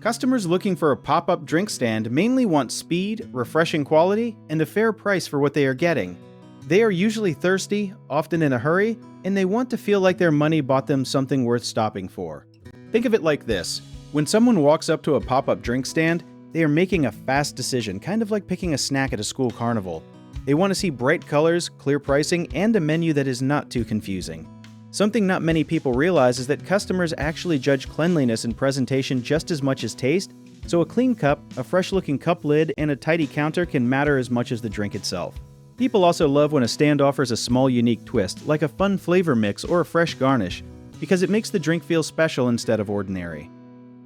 Customers looking for a pop-up drink stand mainly want speed, refreshing quality, and a fair price for what they are getting. They are usually thirsty, often in a hurry, and they want to feel like their money bought them something worth stopping for. Think of it like this. When someone walks up to a pop-up drink stand, they are making a fast decision, kind of like picking a snack at a school carnival. They want to see bright colors, clear pricing, and a menu that is not too confusing. Something not many people realize is that customers actually judge cleanliness and presentation just as much as taste, so a clean cup, a fresh-looking cup lid, and a tidy counter can matter as much as the drink itself. People also love when a stand offers a small unique twist, like a fun flavor mix or a fresh garnish, because it makes the drink feel special instead of ordinary.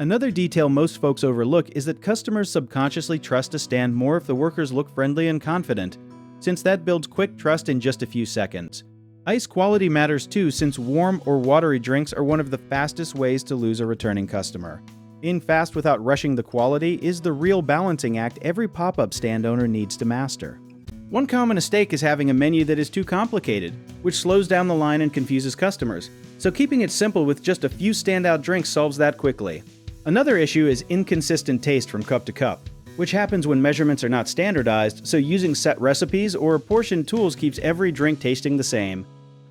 Another detail most folks overlook is that customers subconsciously trust a stand more if the workers look friendly and confident, since that builds quick trust in just a few seconds. Ice quality matters too, since warm or watery drinks are one of the fastest ways to lose a returning customer. Being fast without rushing the quality is the real balancing act every pop-up stand owner needs to master. One common mistake is having a menu that is too complicated, which slows down the line and confuses customers. So keeping it simple with just a few standout drinks solves that quickly. Another issue is inconsistent taste from cup to cup, which happens when measurements are not standardized, so using set recipes or portion tools keeps every drink tasting the same.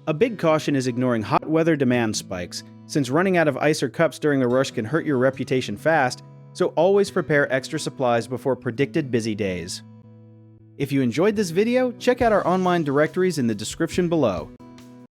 A big caution is ignoring hot weather demand spikes, since running out of ice or cups during the rush can hurt your reputation fast, so always prepare extra supplies before predicted busy days. If you enjoyed this video, check out our online directories in the description below.